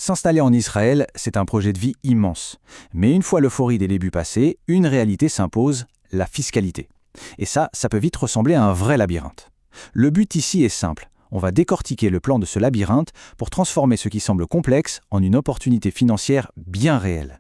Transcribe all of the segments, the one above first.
S'installer en Israël, c'est un projet de vie immense. Mais une fois l'euphorie des débuts passés, une réalité s'impose, la fiscalité. Et ça peut vite ressembler à un vrai labyrinthe. Le but ici est simple. On va décortiquer le plan de ce labyrinthe pour transformer ce qui semble complexe en une opportunité financière bien réelle.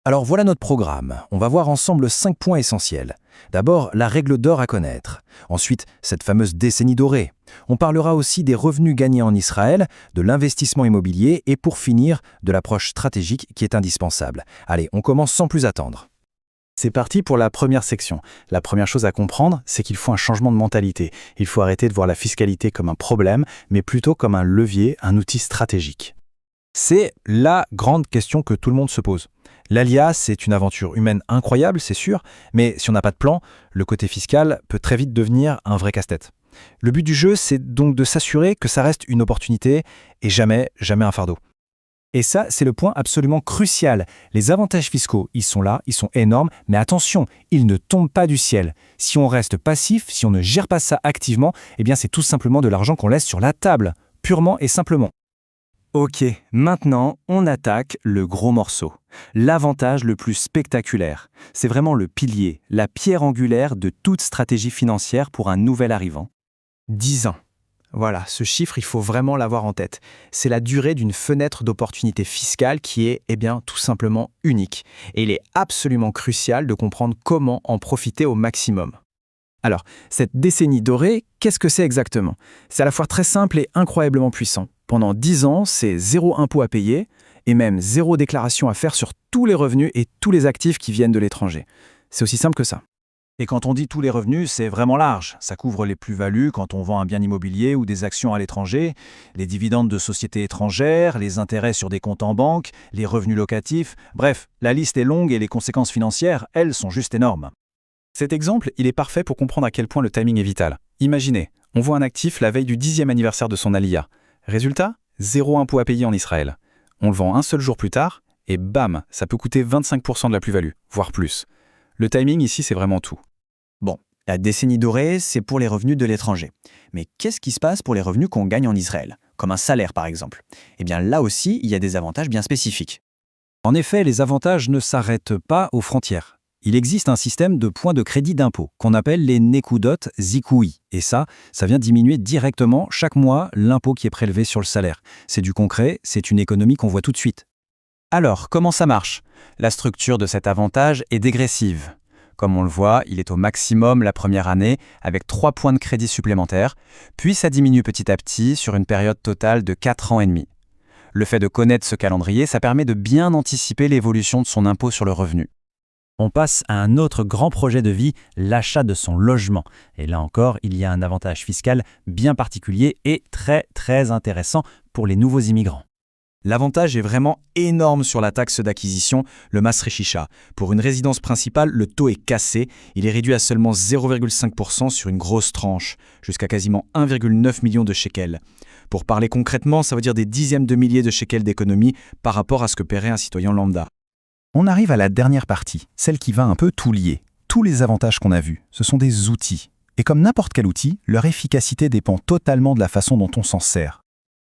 Alors voilà notre programme. On va voir ensemble 5 points essentiels. D'abord, la règle d'or à connaître. Ensuite, cette fameuse décennie dorée. On parlera aussi des revenus gagnés en Israël, de l'investissement immobilier et pour finir, de l'approche stratégique qui est indispensable. Allez, on commence sans plus attendre. C'est parti pour la première section. La première chose à comprendre, c'est qu'il faut un changement de mentalité. Il faut arrêter de voir la fiscalité comme un problème, mais plutôt comme un levier, un outil stratégique. C'est la grande question que tout le monde se pose. L'ALIA, c'est une aventure humaine incroyable, c'est sûr, mais si on n'a pas de plan, le côté fiscal peut très vite devenir un vrai casse-tête. Le but du jeu, c'est donc de s'assurer que ça reste une opportunité et jamais un fardeau. Et ça, c'est le point absolument crucial. Les avantages fiscaux, ils sont là, ils sont énormes, mais attention, ils ne tombent pas du ciel. Si on reste passif, si on ne gère pas ça activement, eh bien c'est tout simplement de l'argent qu'on laisse sur la table, purement et simplement. Ok, maintenant, on attaque le gros morceau. L'avantage le plus spectaculaire. C'est vraiment le pilier, la pierre angulaire de toute stratégie financière pour un nouvel arrivant. 10 ans. Voilà, ce chiffre, il faut vraiment l'avoir en tête. C'est la durée d'une fenêtre d'opportunité fiscale qui est, tout simplement unique. Et il est absolument crucial de comprendre comment en profiter au maximum. Alors, cette décennie dorée, qu'est-ce que c'est exactement? C'est à la fois très simple et incroyablement puissant. Pendant 10 ans, c'est 0 impôt à payer et même 0 déclaration à faire sur tous les revenus et tous les actifs qui viennent de l'étranger. C'est aussi simple que ça. Et quand on dit tous les revenus, c'est vraiment large. Ça couvre les plus-values quand on vend un bien immobilier ou des actions à l'étranger, les dividendes de sociétés étrangères, les intérêts sur des comptes en banque, les revenus locatifs. Bref, la liste est longue et les conséquences financières, elles, sont juste énormes. Cet exemple, il est parfait pour comprendre à quel point le timing est vital. Imaginez, on voit un actif la veille du 10e anniversaire de son ALIA. Résultat, 0 impôt à payer en Israël. On le vend un seul jour plus tard, et bam, ça peut coûter 25% de la plus-value, voire plus. Le timing ici, c'est vraiment tout. Bon, la décennie dorée, c'est pour les revenus de l'étranger. Mais qu'est-ce qui se passe pour les revenus qu'on gagne en Israël, comme un salaire par exemple? Eh bien là aussi, il y a des avantages bien spécifiques. En effet, les avantages ne s'arrêtent pas aux frontières. Il existe un système de points de crédit d'impôt qu'on appelle les Nekudot Zikoui. Et ça vient diminuer directement chaque mois l'impôt qui est prélevé sur le salaire. C'est du concret, c'est une économie qu'on voit tout de suite. Alors, comment ça marche? La structure de cet avantage est dégressive. Comme on le voit, il est au maximum la première année avec 3 points de crédit supplémentaires, puis ça diminue petit à petit sur une période totale de 4 ans et demi. Le fait de connaître ce calendrier, ça permet de bien anticiper l'évolution de son impôt sur le revenu. On passe à un autre grand projet de vie, l'achat de son logement. Et là encore, il y a un avantage fiscal bien particulier et très intéressant pour les nouveaux immigrants. L'avantage est vraiment énorme sur la taxe d'acquisition, le Mas Rechisha. Pour une résidence principale, le taux est cassé. Il est réduit à seulement 0,5% sur une grosse tranche, jusqu'à quasiment 1,9 million de shekels. Pour parler concrètement, ça veut dire des dixièmes de milliers de shekels d'économie par rapport à ce que paierait un citoyen lambda. On arrive à la dernière partie, celle qui va un peu tout lier. Tous les avantages qu'on a vus, ce sont des outils. Et comme n'importe quel outil, leur efficacité dépend totalement de la façon dont on s'en sert.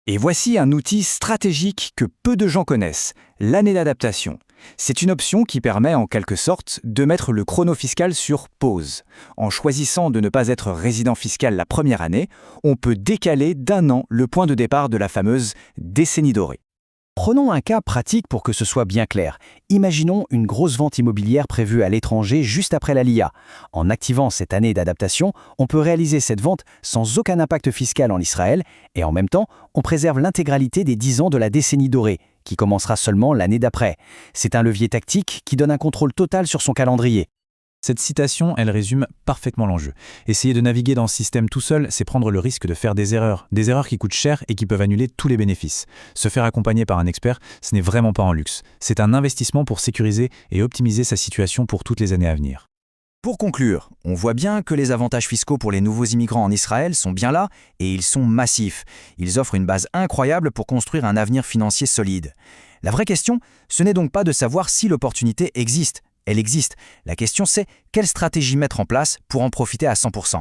Et voici un outil stratégique que peu de gens connaissent, l'année d'adaptation. C'est une option qui permet en quelque sorte de mettre le chrono fiscal sur pause. En choisissant de ne pas être résident fiscal la première année, on peut décaler d'1 an le point de départ de la fameuse décennie dorée. Prenons un cas pratique pour que ce soit bien clair. Imaginons une grosse vente immobilière prévue à l'étranger juste après l'ALIA. En activant cette année d'adaptation, on peut réaliser cette vente sans aucun impact fiscal en Israël et en même temps, on préserve l'intégralité des 10 ans de la décennie dorée, qui commencera seulement l'année d'après. C'est un levier tactique qui donne un contrôle total sur son calendrier. Cette citation, elle résume parfaitement l'enjeu. Essayer de naviguer dans ce système tout seul, c'est prendre le risque de faire des erreurs qui coûtent cher et qui peuvent annuler tous les bénéfices. Se faire accompagner par un expert, ce n'est vraiment pas un luxe. C'est un investissement pour sécuriser et optimiser sa situation pour toutes les années à venir. Pour conclure, on voit bien que les avantages fiscaux pour les nouveaux immigrants en Israël sont bien là et ils sont massifs. Ils offrent une base incroyable pour construire un avenir financier solide. La vraie question, ce n'est donc pas de savoir si l'opportunité existe. Elle existe. La question c'est quelle stratégie mettre en place pour en profiter à 100%.